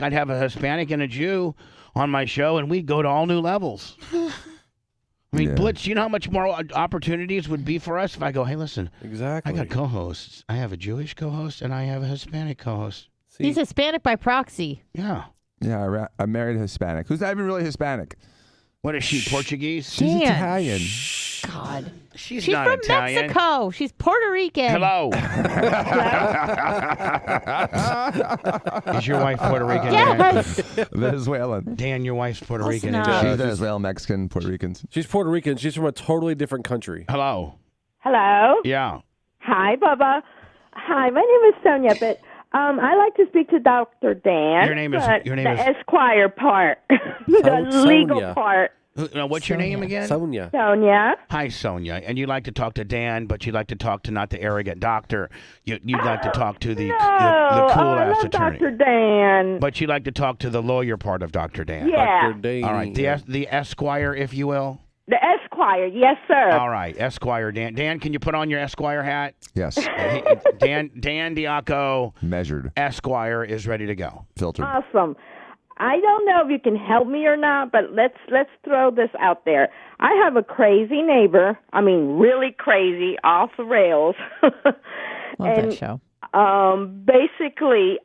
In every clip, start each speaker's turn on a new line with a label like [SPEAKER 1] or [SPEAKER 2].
[SPEAKER 1] I'd have a Hispanic and a Jew on my show, and we'd go to all new levels. I mean, Blitz, you know how much more opportunities would be for us if I go, hey, listen,
[SPEAKER 2] exactly.
[SPEAKER 1] I got co-hosts. I have a Jewish co-host, and I have a Hispanic co-host.
[SPEAKER 3] See? He's Hispanic by proxy.
[SPEAKER 1] Yeah.
[SPEAKER 4] Yeah, I married a Hispanic. Who's not even really Hispanic?
[SPEAKER 1] What is she, Portuguese?
[SPEAKER 4] She's Italian.
[SPEAKER 3] God.
[SPEAKER 1] She's
[SPEAKER 3] not
[SPEAKER 1] from
[SPEAKER 3] Italian. Mexico. She's Puerto Rican.
[SPEAKER 1] Hello. Is your wife Puerto Rican?
[SPEAKER 3] Yes.
[SPEAKER 4] Venezuelan.
[SPEAKER 1] Dan, your wife's Puerto Rican.
[SPEAKER 4] She's Venezuelan, Mexican, Puerto Ricans.
[SPEAKER 2] She's Puerto Rican. She's from a totally different country.
[SPEAKER 1] Hello.
[SPEAKER 5] Hello.
[SPEAKER 1] Yeah.
[SPEAKER 5] Hi, Bubba. Hi, my name is Sonia, but I like to speak to Dr. Dan.
[SPEAKER 1] Your name is
[SPEAKER 5] the Esquire part, the legal part.
[SPEAKER 1] What's your name again?
[SPEAKER 2] Sonia.
[SPEAKER 5] Sonia.
[SPEAKER 1] Hi, Sonia. And you like to talk to Dan, but you like to talk to not the arrogant doctor. You'd like to talk to the cool-ass attorney.
[SPEAKER 5] Dr. Dan.
[SPEAKER 1] But you like to talk to the lawyer part of Dr. Dan.
[SPEAKER 5] Yeah.
[SPEAKER 2] Dr. Dan.
[SPEAKER 1] All right. The Esquire, if you will.
[SPEAKER 5] The Esquire, yes, sir.
[SPEAKER 1] All right. Esquire Dan. Dan, can you put on your Esquire hat?
[SPEAKER 4] Yes.
[SPEAKER 1] Dan Diaco.
[SPEAKER 4] Measured.
[SPEAKER 1] Esquire is ready to go.
[SPEAKER 4] Filtered.
[SPEAKER 5] Awesome. I don't know if you can help me or not, but let's throw this out there. I have a crazy neighbor. I mean, really crazy, off the rails.
[SPEAKER 3] Love that show.
[SPEAKER 5] Basically,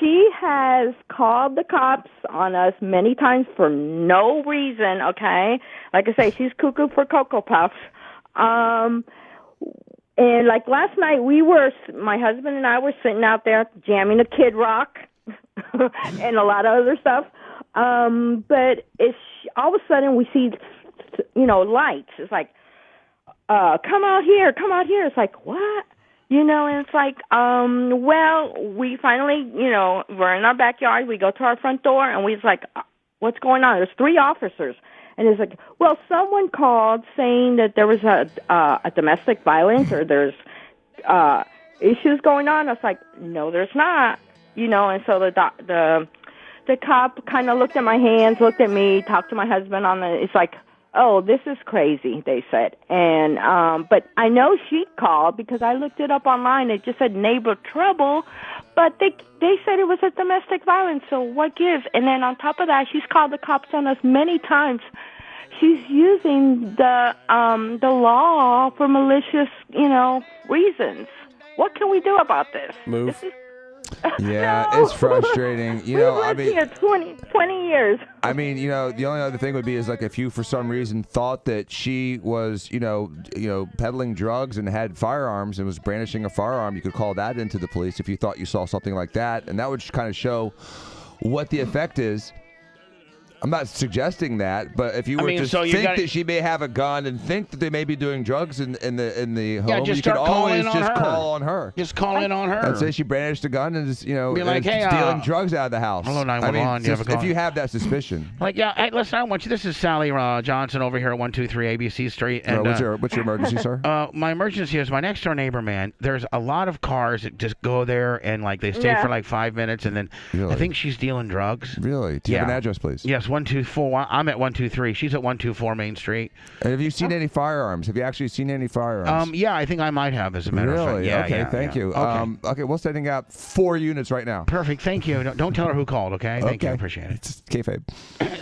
[SPEAKER 5] she has called the cops on us many times for no reason, okay? Like I say, she's cuckoo for Cocoa Puffs. And like last night, my husband and I were sitting out there jamming a Kid Rock and a lot of other stuff. But all of a sudden we see, lights. It's like, come out here. It's like, what? And it's like, well, we finally, we're in our backyard. We go to our front door, and we're like, what's going on? There's 3 officers. And it's like, well, someone called saying that there was a domestic violence or there's issues going on. I was like, no, there's not. And so the cop kind of looked at my hands, looked at me, talked to my husband it's like, oh, this is crazy, they said. And, but I know she called because I looked it up online. It just said neighbor trouble, but they said it was a domestic violence. So what gives? And then on top of that, she's called the cops on us many times. She's using the law for malicious, reasons. What can we do about this?
[SPEAKER 2] Move.
[SPEAKER 4] Yeah,
[SPEAKER 5] No.
[SPEAKER 4] it's frustrating.
[SPEAKER 5] We've lived here 20 years.
[SPEAKER 4] I mean, the only other thing would be is like if you for some reason thought that she was, peddling drugs and had firearms and was brandishing a firearm, you could call that into the police if you thought you saw something like that, and that would kind of show what the effect is. I'm not suggesting that, but if you were to think that she may have a gun and think that they may be doing drugs in the home, you could always just call on her.
[SPEAKER 1] Just call in on her.
[SPEAKER 4] And say she brandished a gun and just,
[SPEAKER 1] be like, hey,
[SPEAKER 4] stealing drugs out of the house.
[SPEAKER 1] Hello, 911.
[SPEAKER 4] If you have that suspicion.
[SPEAKER 1] Like, yeah, hey, listen, I want you. This is Sally Johnson over here at 123 ABC Street. And,
[SPEAKER 4] what's your emergency, sir?
[SPEAKER 1] My emergency is my next door neighbor, man. There's a lot of cars that just go there and like they stay for like 5 minutes, and then I think she's dealing drugs.
[SPEAKER 4] Really? Do you have an address, please?
[SPEAKER 1] Yes, 124. I'm at 123. She's at 124 Main Street.
[SPEAKER 4] And have you seen any firearms? Have you actually seen any firearms?
[SPEAKER 1] Yeah, I think I might have, as a matter of fact.
[SPEAKER 4] Really?
[SPEAKER 1] Yeah,
[SPEAKER 4] okay, thank you.
[SPEAKER 1] Okay.
[SPEAKER 4] We're setting out 4 units right now.
[SPEAKER 1] Perfect, thank you. Don't tell her who called, okay? Thank you, I appreciate it.
[SPEAKER 4] It's kayfabe.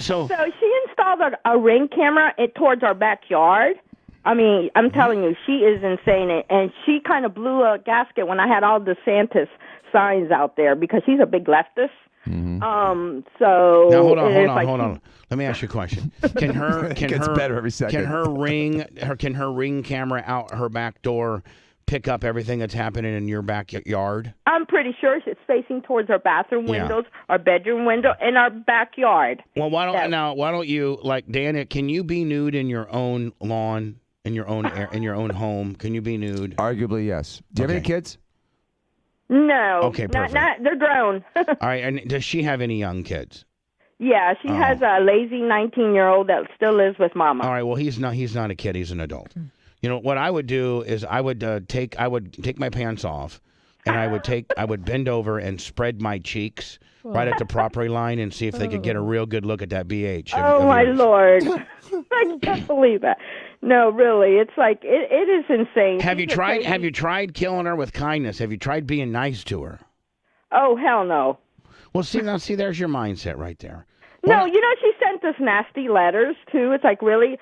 [SPEAKER 5] So she installed a Ring camera towards our backyard. I mean, I'm telling you, she is insane. And she kind of blew a gasket when I had all DeSantis signs out there because she's a big leftist.
[SPEAKER 4] Mm-hmm.
[SPEAKER 5] So
[SPEAKER 1] now hold on. Let me ask you a question. Can her
[SPEAKER 4] better every second.
[SPEAKER 1] Can her Ring camera out her back door pick up everything that's happening in your backyard?
[SPEAKER 5] I'm pretty sure it's facing towards our bathroom windows, our bedroom window, and our backyard.
[SPEAKER 1] Well, why don't you, like Dana? Can you be nude in your own lawn, in your own in your own home? Can you be nude?
[SPEAKER 4] Arguably, yes. Do you have any kids?
[SPEAKER 5] No.
[SPEAKER 1] Okay, perfect.
[SPEAKER 5] Not they're grown.
[SPEAKER 1] All right, and does she have any young kids?
[SPEAKER 5] Yeah, she has a lazy 19-year-old that still lives with Mama.
[SPEAKER 1] All right, well, he's not a kid, he's an adult. You know, what I would do is I would take my pants off, and I would bend over and spread my cheeks right at the property line and see if they could get a real good look at that BH.
[SPEAKER 5] My Lord. I can't believe that. No, really, it's like it is insane.
[SPEAKER 1] Have you tried killing her with kindness? Have you tried being nice to her?
[SPEAKER 5] Oh, hell no.
[SPEAKER 1] Well, see, there's your mindset right there.
[SPEAKER 5] No, she sent us nasty letters too. It's like really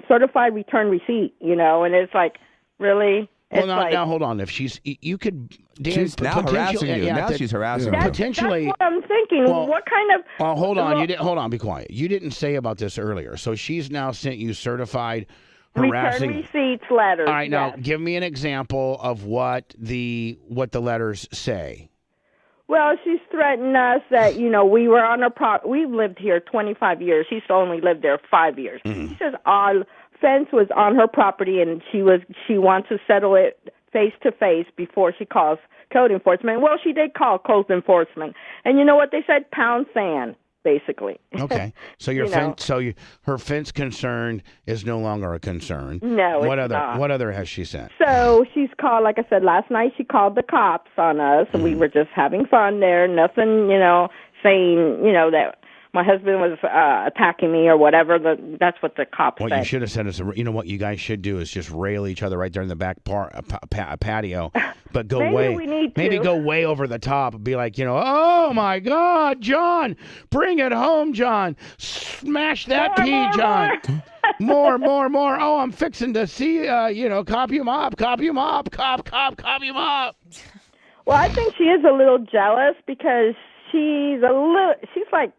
[SPEAKER 5] certified return receipt, and it's like really.
[SPEAKER 1] Well, now hold on. If you could, Dan,
[SPEAKER 4] she's now harassing you. Now she's harassing you.
[SPEAKER 1] Potentially.
[SPEAKER 5] That's what I'm thinking. What kind of?
[SPEAKER 1] Well, hold on. Hold on. Be quiet. You didn't say about this earlier. So she's now sent you certified harassing
[SPEAKER 5] return receipts letters.
[SPEAKER 1] All right, now give me an example of what the letters say.
[SPEAKER 5] Well, she's threatened us that we were on her we've lived here 25 years. She's only lived there 5 years.
[SPEAKER 1] Mm-hmm.
[SPEAKER 5] She says our fence was on her property, and she wants to settle it face to face before she calls code enforcement. Well, she did call code enforcement, and you know what they said? Pound sand, basically.
[SPEAKER 1] Okay, so her fence concern is no longer a concern.
[SPEAKER 5] No,
[SPEAKER 1] what
[SPEAKER 5] it's
[SPEAKER 1] other
[SPEAKER 5] not.
[SPEAKER 1] What other has she sent?
[SPEAKER 5] So she's called, like I said, last night she called the cops on us, and we were just having fun there. Nothing, saying, that my husband was attacking me or whatever. That's what the cops said.
[SPEAKER 1] What you should have said is, what you guys should do is just rail each other right there in the back patio, but go go way over the top and be like, oh my God, John, bring it home, John, smash that pea, John. More. Oh, I'm fixing to see, cop you up. Cop you up.
[SPEAKER 5] Well, I think she is a little jealous because she's like,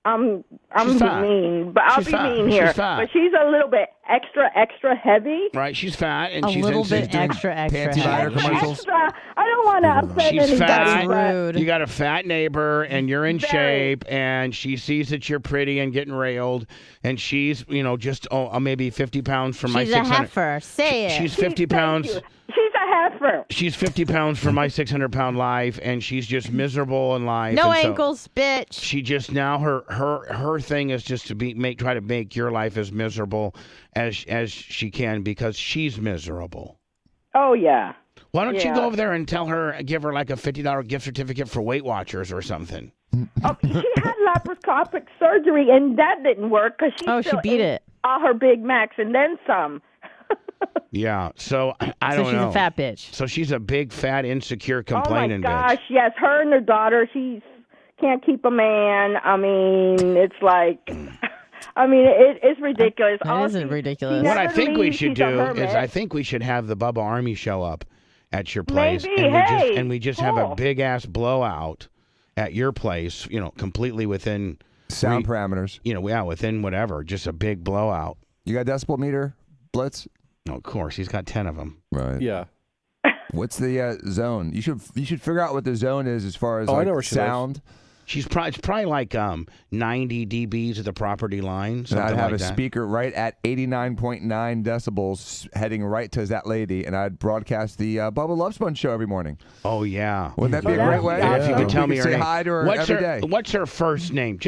[SPEAKER 5] I'm mean, but I'll be mean here. But she's a little bit extra heavy.
[SPEAKER 1] Right, she's fat and
[SPEAKER 3] she's a little bit extra
[SPEAKER 4] panty liner commercials.
[SPEAKER 5] I don't want to upset
[SPEAKER 1] she's
[SPEAKER 5] anybody.
[SPEAKER 1] Fat.
[SPEAKER 3] Rude.
[SPEAKER 1] You got a fat neighbor, and you're in shape, and she sees that you're pretty and getting railed, and she's just maybe 50 pounds from my 600.
[SPEAKER 3] She's a heifer. Say it.
[SPEAKER 1] She's 50 pounds.
[SPEAKER 5] She's a heifer.
[SPEAKER 1] She's 50 pounds from my 600-pound life, and she's just miserable in life.
[SPEAKER 3] No
[SPEAKER 1] and
[SPEAKER 3] ankles, bitch.
[SPEAKER 1] She just now her thing is just to try to make your life as miserable as she can because she's miserable.
[SPEAKER 5] Oh yeah.
[SPEAKER 1] Why don't you go over there and give her like a $50 gift certificate for Weight Watchers or something?
[SPEAKER 5] Oh, she had laparoscopic surgery, and that didn't work because
[SPEAKER 3] she beat it.
[SPEAKER 5] All her Big Macs and then some.
[SPEAKER 1] Yeah, so I don't know.
[SPEAKER 3] So she's a fat bitch.
[SPEAKER 1] So she's a big, fat, insecure, complaining
[SPEAKER 5] bitch. Oh, my gosh,
[SPEAKER 1] bitch.
[SPEAKER 5] yes. Her and her daughter, she can't keep a man. I mean, it's like, it's ridiculous.
[SPEAKER 3] It isn't ridiculous.
[SPEAKER 1] What I think we should do is I think we should have the Bubba Army show up at your place.
[SPEAKER 5] Maybe,
[SPEAKER 1] and we just have a big-ass blowout at your place, completely within...
[SPEAKER 4] Sound parameters.
[SPEAKER 1] Within whatever, just a big blowout.
[SPEAKER 4] You got decibel meter, Blitz?
[SPEAKER 1] Oh, of course, he's got 10 of them.
[SPEAKER 4] Right.
[SPEAKER 2] Yeah.
[SPEAKER 4] What's the zone? You should figure out what the zone is as far as
[SPEAKER 2] I know where she
[SPEAKER 4] sound.
[SPEAKER 1] It's probably like 90 dBs at the property line.
[SPEAKER 4] And I'd have
[SPEAKER 1] like
[SPEAKER 4] a speaker right at 89.9 decibels heading right to that lady, and I'd broadcast the Bubba Love Sponge show every morning.
[SPEAKER 1] Oh, yeah.
[SPEAKER 4] Wouldn't that be a great way?
[SPEAKER 1] Yeah, if you could tell me her
[SPEAKER 4] say
[SPEAKER 1] name.
[SPEAKER 4] hi to her every day.
[SPEAKER 1] What's her first name?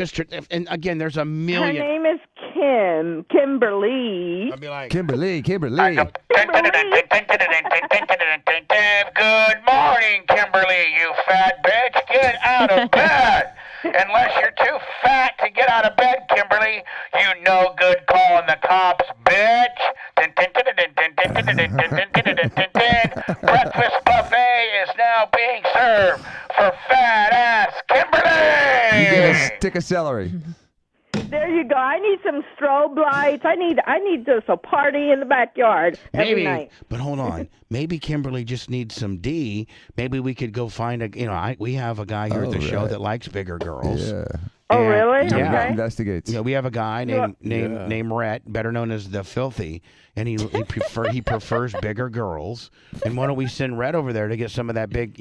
[SPEAKER 1] And again, there's a million.
[SPEAKER 5] Her name is Kimberly.
[SPEAKER 1] I'd be like,
[SPEAKER 4] Kimberly.
[SPEAKER 1] Good morning, Kimberly, you fat bitch. Get out of bed. Unless you're too fat to get out of bed, Kimberly, you no good calling the cops, bitch. Breakfast buffet is now being served for fat ass Kimberly.
[SPEAKER 4] You get a stick of celery.
[SPEAKER 5] There you go. I need some strobe lights. I need just a party in the backyard every night.
[SPEAKER 1] But hold on. Maybe Kimberly just needs some D. Maybe we could go find we have a guy here at the show that likes bigger girls.
[SPEAKER 4] Yeah.
[SPEAKER 5] Oh, really?
[SPEAKER 1] Yeah.
[SPEAKER 5] Okay.
[SPEAKER 4] Investigates.
[SPEAKER 1] Yeah, we have a guy named Rhett, better known as the Filthy, and he prefers bigger girls. And why don't we send Rhett over there to get some of that big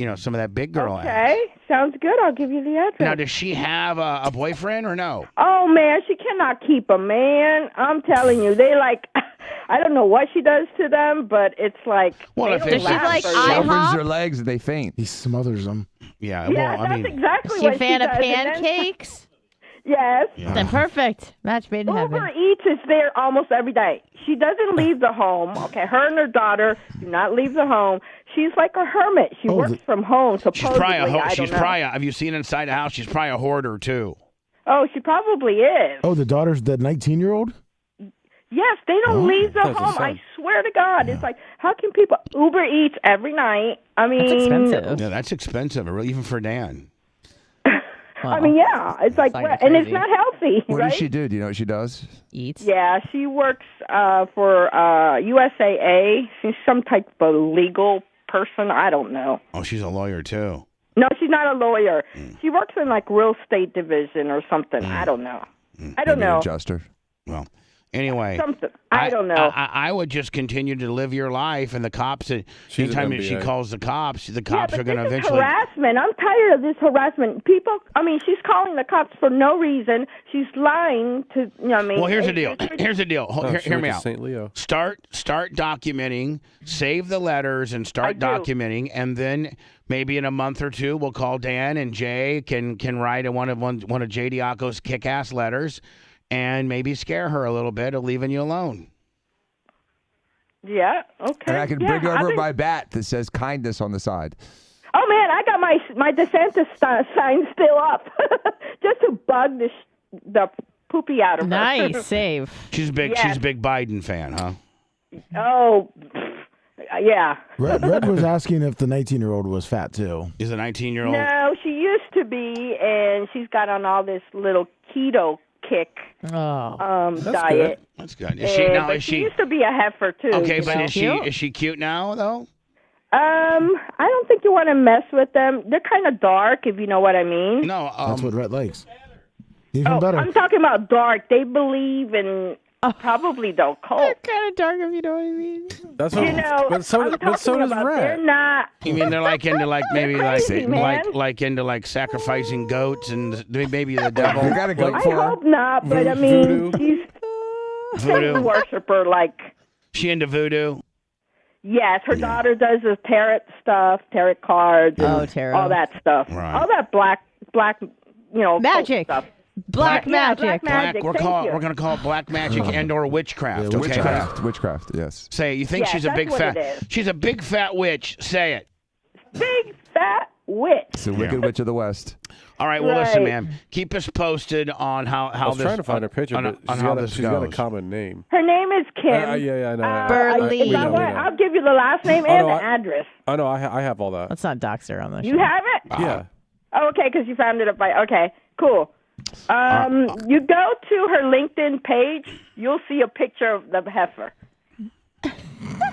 [SPEAKER 1] girl ass?
[SPEAKER 5] Okay, sounds good. I'll give you the address.
[SPEAKER 1] Now, does she have a boyfriend or no?
[SPEAKER 5] Oh man, she cannot keep a man. I'm telling you, they like. I don't know what she does to them, but it's like.
[SPEAKER 1] Well,
[SPEAKER 3] does she like
[SPEAKER 4] She opens
[SPEAKER 3] IHOP?
[SPEAKER 4] their legs and they faint.
[SPEAKER 6] He smothers them.
[SPEAKER 1] Yeah,
[SPEAKER 5] Yeah,
[SPEAKER 1] well,
[SPEAKER 5] that's exactly
[SPEAKER 3] Is she
[SPEAKER 5] what
[SPEAKER 3] a fan
[SPEAKER 5] she
[SPEAKER 3] of
[SPEAKER 5] does.
[SPEAKER 3] pancakes?
[SPEAKER 5] Yes.
[SPEAKER 3] Then perfect. Match made in heaven.
[SPEAKER 5] Uber Eats is there almost every day. She doesn't leave the home. Okay, her and her daughter do not leave the home. She's like a hermit. She works from home. Supposedly,
[SPEAKER 1] she's probably
[SPEAKER 5] I don't know.
[SPEAKER 1] have you seen inside the house? She's probably a hoarder too.
[SPEAKER 5] Oh, she probably is.
[SPEAKER 6] Oh, the daughter's the 19-year-old?
[SPEAKER 5] Yes, they don't leave the home. I swear to God. It's like, how can people Uber Eats every night? I mean,
[SPEAKER 3] That's expensive.
[SPEAKER 1] Yeah, that's expensive, even for Dan.
[SPEAKER 5] I mean, yeah, it's like,
[SPEAKER 3] It's like
[SPEAKER 5] and it's
[SPEAKER 3] crazy.
[SPEAKER 5] not healthy,
[SPEAKER 4] What
[SPEAKER 5] right?
[SPEAKER 4] does she do? Do you know what she does?
[SPEAKER 3] Eats.
[SPEAKER 5] Yeah, she works for USAA. She's some type of legal person. I don't know.
[SPEAKER 1] Oh, she's a lawyer too.
[SPEAKER 5] No, she's not a lawyer. She works in like real estate division or something. I don't know. I don't
[SPEAKER 4] Maybe an
[SPEAKER 5] know.
[SPEAKER 4] adjuster.
[SPEAKER 1] Well, anyway.
[SPEAKER 5] Something. I don't know.
[SPEAKER 1] I would just continue to live your life, and the cops.
[SPEAKER 2] She's an
[SPEAKER 1] Anytime that she
[SPEAKER 2] MBA.
[SPEAKER 1] calls the cops
[SPEAKER 5] yeah,
[SPEAKER 1] are
[SPEAKER 5] but
[SPEAKER 1] going to
[SPEAKER 5] this is
[SPEAKER 1] eventually.
[SPEAKER 5] harassment. I'm tired of this harassment. People, I mean, she's calling the cops for no reason. She's lying to, you know what I mean?
[SPEAKER 1] Well, here's the
[SPEAKER 5] It's-
[SPEAKER 1] deal. Here's the deal.
[SPEAKER 2] Oh, she
[SPEAKER 1] Hear
[SPEAKER 2] went
[SPEAKER 1] me
[SPEAKER 2] to
[SPEAKER 1] out.
[SPEAKER 2] St. Leo.
[SPEAKER 1] Start documenting, save the letters, and start
[SPEAKER 5] I do.
[SPEAKER 1] documenting, and then maybe in a month or two we'll call Dan, and Jay can write one of Jay Diaco's kick-ass letters, and maybe scare her a little bit of leaving you alone.
[SPEAKER 5] Yeah, okay.
[SPEAKER 4] And I can
[SPEAKER 5] yeah,
[SPEAKER 4] bring
[SPEAKER 5] I
[SPEAKER 4] over
[SPEAKER 5] think-
[SPEAKER 4] my bat that says kindness on the side.
[SPEAKER 5] Oh man, I got my DeSantis sign still up, just to bug the poopy out of her.
[SPEAKER 3] Nice save.
[SPEAKER 1] She's a big.
[SPEAKER 5] Yes.
[SPEAKER 1] She's a big Biden fan, huh?
[SPEAKER 5] Oh, yeah.
[SPEAKER 6] Red was asking if the 19-year-old was fat too.
[SPEAKER 1] Is a 19-year-old?
[SPEAKER 5] No, she used to be, and she's got on all this little keto kick
[SPEAKER 3] Oh.
[SPEAKER 5] diet.
[SPEAKER 1] That's good. Is she now?
[SPEAKER 5] But
[SPEAKER 1] Is
[SPEAKER 5] she
[SPEAKER 1] she
[SPEAKER 5] used to be a heifer too.
[SPEAKER 1] okay?
[SPEAKER 5] you
[SPEAKER 1] But
[SPEAKER 5] know?
[SPEAKER 1] is she cute now though?
[SPEAKER 5] I don't think you want to mess with them. They're kind of dark, if you know what I mean.
[SPEAKER 1] No.
[SPEAKER 6] That's what Red likes. Even
[SPEAKER 5] Oh,
[SPEAKER 6] better.
[SPEAKER 5] I'm talking about dark. They believe in probably the occult.
[SPEAKER 3] Kind of dark if you know what I mean.
[SPEAKER 2] That's what.
[SPEAKER 5] You know,
[SPEAKER 2] but so,
[SPEAKER 5] I'm
[SPEAKER 2] but so
[SPEAKER 5] talking
[SPEAKER 2] does
[SPEAKER 5] about
[SPEAKER 2] Rat.
[SPEAKER 5] they're not.
[SPEAKER 1] You mean they're like into like maybe like
[SPEAKER 5] crazy, man.
[SPEAKER 1] like into like sacrificing goats and maybe the devil?
[SPEAKER 4] You got to go
[SPEAKER 5] I
[SPEAKER 4] for her.
[SPEAKER 5] hope not, but I mean,
[SPEAKER 2] Voodoo.
[SPEAKER 5] she's a
[SPEAKER 1] Voodoo.
[SPEAKER 5] worshiper. Like,
[SPEAKER 1] She into voodoo?
[SPEAKER 5] yes, her daughter does the tarot stuff, tarot cards, and
[SPEAKER 3] Oh, tarot.
[SPEAKER 5] all that stuff,
[SPEAKER 1] Right.
[SPEAKER 5] all that black, occult
[SPEAKER 3] Magic.
[SPEAKER 5] stuff.
[SPEAKER 3] Black
[SPEAKER 5] Yeah,
[SPEAKER 3] magic.
[SPEAKER 5] black magic.
[SPEAKER 1] We're
[SPEAKER 5] Thank you.
[SPEAKER 1] gonna call it black magic and or witchcraft.
[SPEAKER 6] Yeah,
[SPEAKER 1] Okay.
[SPEAKER 4] Witchcraft, yes.
[SPEAKER 1] Say it. You think
[SPEAKER 5] Yeah,
[SPEAKER 1] she's a
[SPEAKER 5] that's
[SPEAKER 1] big
[SPEAKER 5] what
[SPEAKER 1] fat?
[SPEAKER 5] it is.
[SPEAKER 1] She's a big fat witch. Say it.
[SPEAKER 5] Big fat witch.
[SPEAKER 4] It's the Wicked Witch of the West.
[SPEAKER 1] All right. Well, listen,
[SPEAKER 5] Right.
[SPEAKER 1] man. Keep us posted on how
[SPEAKER 2] I was
[SPEAKER 1] this.
[SPEAKER 2] trying to find her picture,
[SPEAKER 1] on,
[SPEAKER 2] but
[SPEAKER 1] on
[SPEAKER 2] she's
[SPEAKER 1] how
[SPEAKER 2] got
[SPEAKER 1] this
[SPEAKER 2] she's got a
[SPEAKER 1] goes.
[SPEAKER 2] common name.
[SPEAKER 5] Her name is Kim.
[SPEAKER 2] Yeah, I know.
[SPEAKER 3] Burley.
[SPEAKER 5] If I
[SPEAKER 2] We
[SPEAKER 5] want,
[SPEAKER 2] know.
[SPEAKER 5] I'll give you the last name
[SPEAKER 2] Oh,
[SPEAKER 5] and
[SPEAKER 2] no,
[SPEAKER 5] the address.
[SPEAKER 2] I know. I have all that.
[SPEAKER 3] Let's not dox her on the
[SPEAKER 5] You
[SPEAKER 3] show.
[SPEAKER 5] have it?
[SPEAKER 2] Yeah.
[SPEAKER 5] Oh, okay, because you found it up by. Okay, cool. You go to her LinkedIn page, you'll see a picture of the heifer.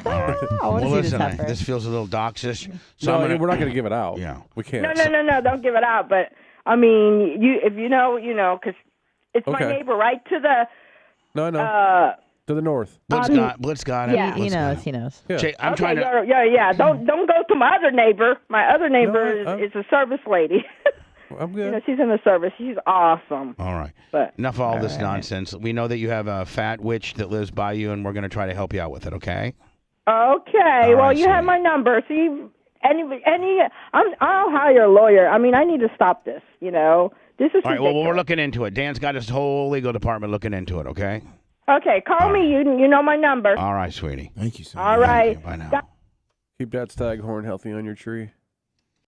[SPEAKER 3] I want
[SPEAKER 1] Well,
[SPEAKER 3] to see this
[SPEAKER 1] listen.
[SPEAKER 3] heifer.
[SPEAKER 1] This feels a little doxish. So
[SPEAKER 2] No,
[SPEAKER 1] I'm gonna,
[SPEAKER 2] we're not going to give it out.
[SPEAKER 1] Yeah.
[SPEAKER 2] We can't.
[SPEAKER 5] No, don't give it out. But I mean, if you know, because it's my
[SPEAKER 2] Okay.
[SPEAKER 5] neighbor right to the.
[SPEAKER 2] No, I know. To the north.
[SPEAKER 1] Blitz got it.
[SPEAKER 3] yeah, he
[SPEAKER 1] Blitz got
[SPEAKER 3] knows.
[SPEAKER 1] it.
[SPEAKER 3] He knows.
[SPEAKER 2] Yeah.
[SPEAKER 1] Jay, I'm
[SPEAKER 5] Okay,
[SPEAKER 1] trying to.
[SPEAKER 5] yeah. Don't go to my other neighbor. My other neighbor
[SPEAKER 2] No,
[SPEAKER 5] is a service lady.
[SPEAKER 2] I'm good.
[SPEAKER 5] You know, she's in the service. She's awesome.
[SPEAKER 1] All right.
[SPEAKER 5] But
[SPEAKER 1] Enough of all this nonsense. We know that you have a fat witch that lives by you, and we're going to try to help you out with it. Okay.
[SPEAKER 5] okay, well,
[SPEAKER 1] right,
[SPEAKER 5] you have
[SPEAKER 1] sweetie.
[SPEAKER 5] my number. See, I'll hire a lawyer. I mean, I need to stop this. You know, this is
[SPEAKER 1] All right. Well,
[SPEAKER 5] ridiculous.
[SPEAKER 1] we're looking into it. Dan's got his whole legal department looking into it. Okay.
[SPEAKER 5] Okay, call me. You know my number.
[SPEAKER 1] All right, sweetie.
[SPEAKER 6] Thank you so much.
[SPEAKER 5] All right.
[SPEAKER 1] Bye now.
[SPEAKER 2] Keep that staghorn healthy on your tree.